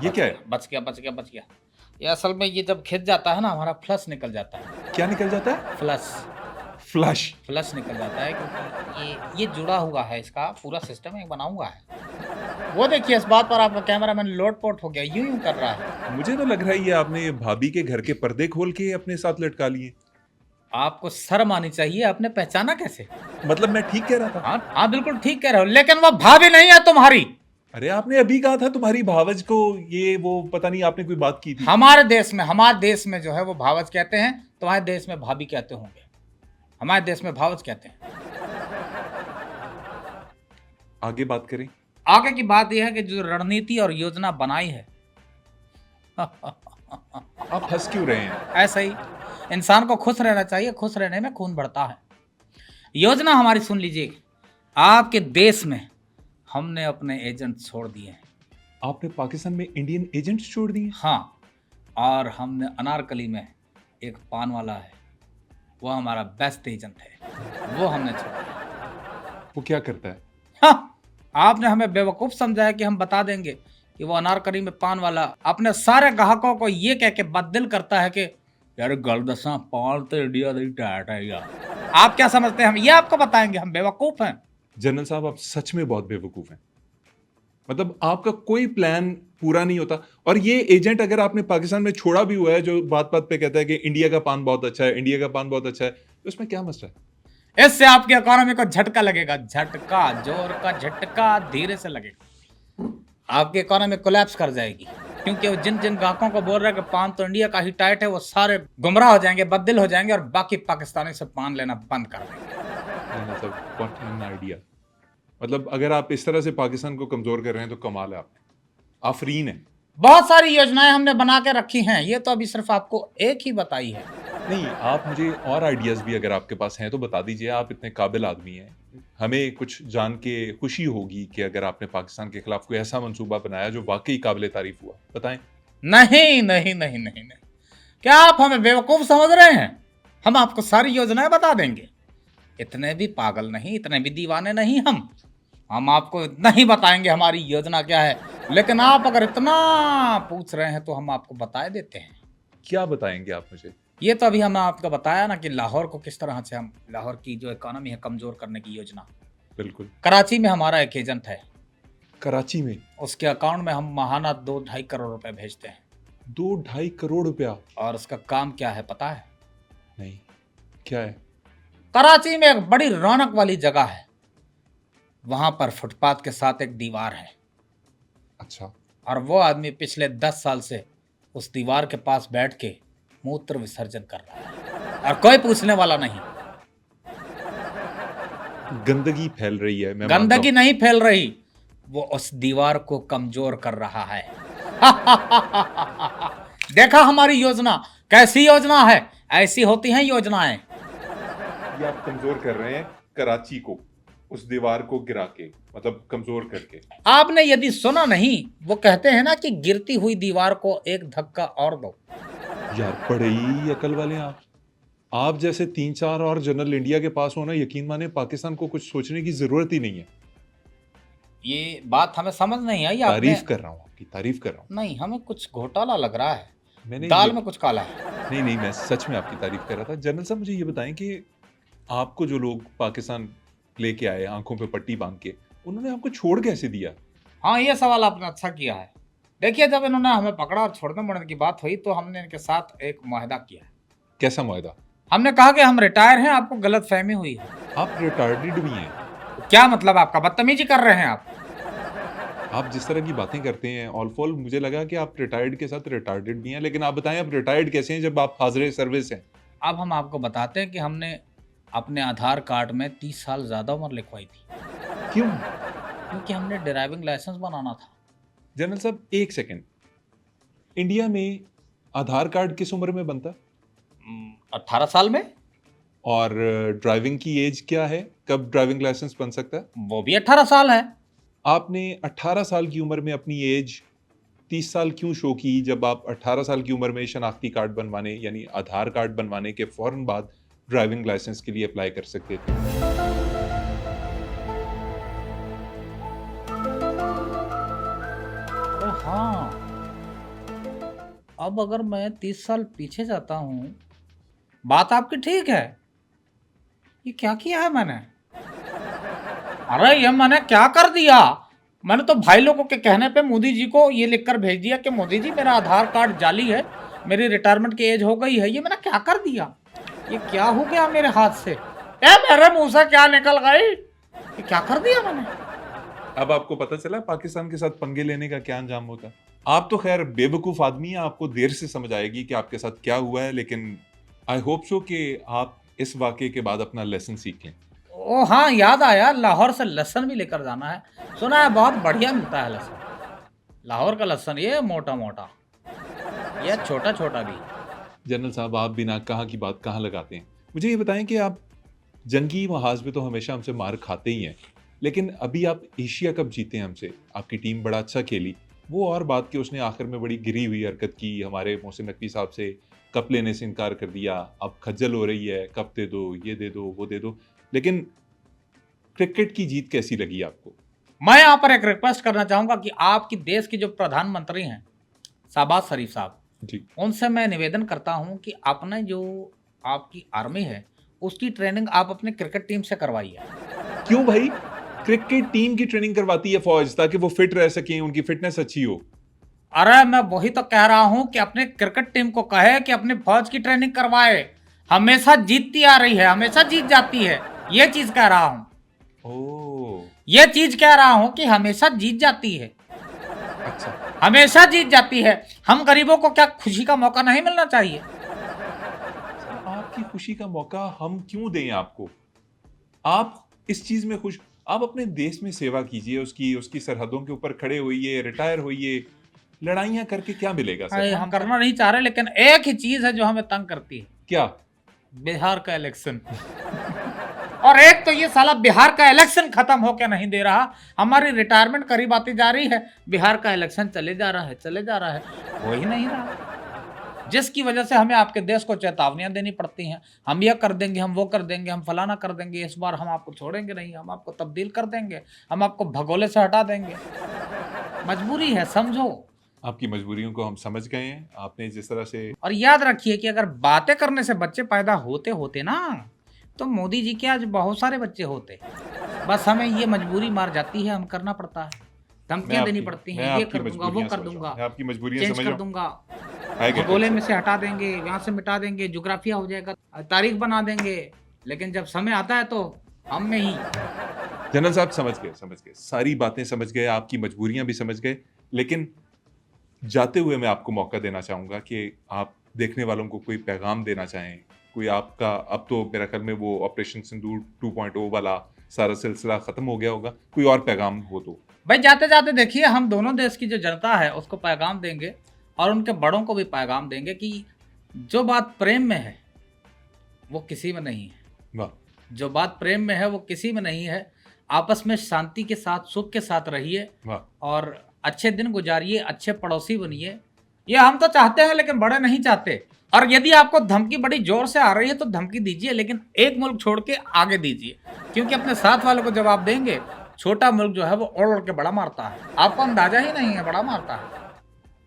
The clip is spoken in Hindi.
ये क्या है? बच गया, बच गया, बच गया। ये असल में ये जब खिंच जाता है ना, हमारा फ्लश निकल जाता है। क्या निकल जाता है? Flush flush. फ्लश निकल जाता है, क्योंकि ये जुड़ा हुआ है, इसका पूरा सिस्टम एक बना हुआ है। वो देखिए, इस बात पर आपका कैमरामैन लोटपोट हो गया, यूं कर रहा है। मुझे तो लग रहा है ये आपने भाभी के घर के पर्दे खोल के अपने साथ लटका लिए। आपको शर्म आनी चाहिए, आपने पहचाना कैसे? मतलब मैं ठीक कह रहा था? हाँ हाँ, बिल्कुल ठीक कह रहे हो, लेकिन वो भाभी नहीं है तुम्हारी। अरे आपने अभी कहा था तुम्हारी भावज को ये वो पता नहीं आपने कोई बात की थी। हमारे देश में जो है वो भावज कहते हैं, तुम्हारे देश में भाभी कहते होंगे। हमारे देश में भावज कहते हैं। आगे बात करें। आगे की बात यह है कि जो रणनीति और योजना बनाई है आप हंस क्यों रहे हैं? ऐसा ही इंसान को खुश रहना चाहिए, खुश रहने में खून बढ़ता है। योजना हमारी सुन लीजिए। आपके देश में हमने अपने एजेंट छोड़ दिए हैं। आपने पाकिस्तान में इंडियन एजेंट्स छोड़ दिए? हाँ, और हमने अनारकली में एक पान वाला है, वो हमारा बेस्ट एजेंट है, वो हमने छोड़ा। वो क्या करता है? हाँ, आपने हमें बेवकूफ समझा है कि हम बता देंगे कि वो अनारकली में पान वाला अपने सारे ग्राहकों को ये कह के बददिल करता है कि यार गल दसा पान तो इंडिया दी टाइट है यार। आप क्या समझते हैं हम ये आपको बताएंगे? हम बेवकूफ हैं? जनरल साहब आप सच में बहुत बेवकूफ हैं। मतलब आपका कोई प्लान पूरा नहीं होता। और ये एजेंट अगर आपने पाकिस्तान में छोड़ा भी हुआ है जो बात बात पे कहता है कि इंडिया का पान बहुत अच्छा है, इंडिया का पान बहुत अच्छा है, तो इसमें क्या मसला है? इससे आपकी इकोनॉमी को झटका लगेगा, झटका, जोर का झटका, धीरे से लगेगा। आपकी इकोनॉमी कोलैप्स कर जाएगी, क्योंकि वो जिन जिन ग्राहकों को बोल रहे हैं कि पान तो इंडिया का ही टाइट है, वो सारे गुमराह हो जाएंगे, बददिल हो जाएंगे और बाकी पाकिस्तानी से पान लेना बंद कर देंगे। मतलब व्हाट एन आइडिया। मतलब अगर आप इस तरह से पाकिस्तान को कमजोर कर रहे हैं तो कमाल है आपने, आफरीन है। बहुत सारी योजनाएं हमने बना के रखी हैं, ये तो अभी सिर्फ आपको एक ही बताई है। नहीं, आप मुझे और आइडियाज भी अगर आपके पास हैं तो बता दीजिए। आप इतने काबिल आदमी हैं, हमें कुछ जान के खुशी होगी कि अगर आपने पाकिस्तान के खिलाफ कोई ऐसा मंसूबा बनाया जो वाकई काबिल तारीफ हुआ। बताएं। नहीं नहीं नहीं नहीं नहीं, क्या आप हमें बेवकूफ समझ रहे हैं? हम आपको सारी योजनाएं बता देंगे। इतने भी पागल नहीं, इतने भी दीवाने नहीं हम आपको इतना ही बताएंगे हमारी योजना क्या है। लेकिन आप अगर इतना पूछ रहे हैं तो हम आपको बता देते हैं। क्या बताएंगे आप मुझे? ये तो अभी हमने आपको बताया ना कि लाहौर को किस तरह से हम लाहौर की जो इकोनॉमी है कमजोर करने की योजना। बिल्कुल। कराची में हमारा एक एजेंट है, कराची में उसके अकाउंट में हम माहाना 2-2.5 करोड़ रुपए भेजते हैं। 2-2.5 करोड़ रुपया? और उसका काम क्या है पता है? नहीं, क्या है? कराची में एक बड़ी रौनक वाली जगह है, वहां पर फुटपाथ के साथ एक दीवार है। अच्छा। और वो आदमी पिछले 10 साल से उस दीवार के पास बैठ के मूत्र विसर्जन कर रहा है और कोई पूछने वाला नहीं। गंदगी फैल रही है, मैं गंदगी मानता नहीं फैल रही, वो उस दीवार को कमजोर कर रहा है। देखा हमारी योजना कैसी योजना है? ऐसी होती हैं योजनाएं। हूं ये आप कमजोर कर रहे हैं कराची को, उस दीवार को गिरा के, मतलब कमजोर करके। आपने यदि सुना नहीं, वो कहते हैं ना कि गिरती हुई दीवार को एक धक्का और दो। यार बड़े ही अकल वाले हैं आप जैसे 3-4 और जनरल इंडिया के पास होना, यकीन माने पाकिस्तान को कुछ सोचने की जरूरत ही नहीं है। ये बात हमें समझ नहीं आई। तारीफ कर रहा हूँ, आपकी तारीफ कर रहा हूँ। नहीं, हमें कुछ घोटाला लग रहा है, मैंने दाल में कुछ काला है। नहीं नहीं, मैं सच में आपकी तारीफ कर रहा था। जनरल साहब मुझे ये बताएं कि आपको जो लोग पाकिस्तान लेके आए आंखों पे पट्टी बांध के, उन्होंने आपको छोड़ कैसे दिया? हाँ, ये सवाल आपने अच्छा किया है। देखिए, जब इन्होंने हमें पकड़ा और छोड़ने मोड़ने की बात हुई तो हमने इनके साथ एक मुआहदा किया है। कैसा मुआहदा? हमने कहा कि हम रिटायर हैं, आपको गलत फहमी हुई है। आप रिटार्डेड भी हैं? क्या मतलब आपका? बदतमीजी कर रहे हैं आप। आप जिस तरह की बातें करते हैं ऑल फॉल, मुझे लगा कि आप रिटायर्ड के साथ रिटार्डेड भी हैं। लेकिन आप बताएं, आप रिटायर्ड कैसे हैं जब आप हाजिर सर्विस हैं? अब हम आपको बताते हैं कि हमने अपने आधार कार्ड में 30 साल ज्यादा उम्र लिखवाई थी, क्यों? क्योंकि हमने ड्राइविंग लाइसेंस बनाना था। जनरल साहब एक सेकंड, इंडिया में आधार कार्ड किस उम्र में बनता है? 18 साल में। और ड्राइविंग की एज क्या है, कब ड्राइविंग लाइसेंस बन सकता है? वो भी 18 साल है। आपने 18 साल की उम्र में अपनी एज 30 साल क्यों शो की, जब आप 18 साल की उम्र में शनाख्ती कार्ड बनवाने यानी आधार कार्ड बनवाने के फौरन बाद ड्राइविंग लाइसेंस के लिए अप्लाई कर सकते थे? हाँ, अब अगर मैं 30 साल पीछे जाता हूँ, बात आपकी ठीक है, ये क्या किया है मैंने? अरे ये मैंने क्या कर दिया? मैंने तो भाई लोगों के कहने पे मोदी जी को ये लिखकर भेज दिया कि मोदी जी मेरा आधार कार्ड जाली है, मेरी रिटायरमेंट की एज हो गई है। ये मैंने क्या कर दिया? ये क्या हो गया मेरे हाथ से? मेरे मुंह से क्या निकल गई? ये क्या कर दिया मैंने? अब आपको पता चला पाकिस्तान के साथ पंगे लेने का क्या अंजाम होता है। आप तो खैर बेवकूफ आदमी हैं, आपको देर से समझ आएगी कि आपके साथ क्या हुआ है, लेकिन आई होप सो कि आप इस वाकये के बाद अपना लेसन सीख लें। ओ हाँ, याद आया, लाहौर से लहसन भी लेकर जाना है। सुना है बहुत बढ़िया मिलता है लहसन। लाहौर का लहसन ये मोटा मोटा, ये छोटा छोटा भी। जनरल साहब, आप बिना कहाँ की बात कहाँ लगाते हैं। मुझे ये बताएं कि आप जंगी महाज में तो हमेशा हमसे मार खाते ही हैं, लेकिन अभी आप एशिया कप जीते हैं हमसे, आपकी टीम बड़ा अच्छा खेली, वो और बात कि उसने आखिर में बड़ी गिरी हुई हरकत की, हमारे मोहसिन नकवी साहब से कप लेने से इनकार कर दिया, अब खज्जल हो रही है, कप दे दो, ये दे दो, वो दे दो। लेकिन क्रिकेट की जीत कैसी लगी आपको? मैं यहाँ पर एक रिक्वेस्ट करना चाहूंगा कि आपकी देश के जो प्रधानमंत्री हैं शहबाज शरीफ साहब, जी, उनसे मैं निवेदन करता हूँ कि आपने जो आपकी आर्मी है उसकी ट्रेनिंग आप अपने क्रिकेट टीम से करवाइए। क्यों भाई? क्रिकेट टीम की ट्रेनिंग करवाती है फौज ताकि वो फिट रह सकें, उनकी फिटनेस अच्छी हो। अरे मैं वही तो कह रहा हूँ कि अपने क्रिकेट टीम को कहे कि अपनी फौज की ट्रेनिंग करवाए। हमेशा जीतती आ रही है, हमेशा जीत जाती है, ये चीज कह रहा हूँ। ओह, ये चीज कह रहा हूँ कि हमेशा जीत जाती है, अच्छा। हमेशा जीत जाती है। हम गरीबों को क्या खुशी का मौका नहीं मिलना चाहिए? आपकी खुशी का मौका हम क्यों दें आपको? आप इस चीज में खुश, आप अपने देश में सेवा कीजिए, उसकी उसकी सरहदों के ऊपर खड़े होइए, रिटायर होइए। लड़ाइयां करके क्या मिलेगा अरे सर? हम करना नहीं चाह रहे, लेकिन एक ही चीज है जो हमें तंग करती है, क्या? बिहार का इलेक्शन। और एक तो ये साला बिहार का इलेक्शन खत्म होके नहीं दे रहा। हमारी रिटायरमेंट करीब आती जा रही है, बिहार का इलेक्शन चले जा रहा है, चले जा रहा है, हो ही नहीं रहा, जिसकी वजह से हमें आपके देश को चेतावनियां देनी पड़ती हैं। हम यह कर देंगे, हम वो कर देंगे, हम फलाना कर देंगे, इस बार हम आपको छोड़ेंगे नहीं, हम आपको तब्दील कर देंगे, हम आपको भगोले से हटा देंगे। मजबूरी है, समझो। आपकी मजबूरियों को हम समझ गए हैं। आपने जिस तरह से, और याद रखिए कि अगर बातें करने से बच्चे पैदा होते होते ना, तो मोदी जी के आज बहुत सारे बच्चे होते। बस हमें ये मजबूरी मार जाती है, हम करना पड़ता है, धमकियां देनी पड़ती हैं, ये कर दूंगा, वो कर दूंगा, मैं आपकी मजबूरियां चेंज समझ कर रहा हूं। दूंगा, भगोले में से हटा देंगे, यहाँ से मिटा देंगे, जोग्राफिया हो जाएगा, तारीख बना देंगे। लेकिन जब समय आता है तो हम में ही। जनरल साहब समझ गए, सारी बातें समझ गए, आपकी मजबूरियां भी समझ गए। लेकिन जाते हुए मैं आपको मौका देना चाहूंगा कि आप देखने वालों को कोई पैगाम देना चाहें, कोई आपका, अब तो मेरा ख्याल में वो ऑपरेशन सिंदूर 2.0 वाला सारा सिलसिला खत्म हो गया होगा, कोई और पैगाम हो तो। भाई जाते जाते देखिए, हम दोनों देश की जो जनता है उसको पैगाम देंगे, और उनके बड़ों को भी पैगाम देंगे कि जो बात प्रेम में है वो किसी में नहीं है। वाह, जो बात प्रेम में है वो किसी में नहीं है। आपस में शांति के साथ, सुख के साथ रहिए, वाह, और अच्छे दिन गुजारिए, अच्छे पड़ोसी बनिए। ये हम तो चाहते हैं, लेकिन बड़े नहीं चाहते। और यदि आपको धमकी बड़ी जोर से आ रही है तो धमकी दीजिए, लेकिन एक मुल्क छोड़ के आगे दीजिए, क्योंकि अपने साथ वालों को जवाब देंगे, छोटा मुल्क जो है वो ओढ़ ओढ़ के बड़ा मारता है। आपको अंदाजा ही नहीं है, बड़ा मारता है।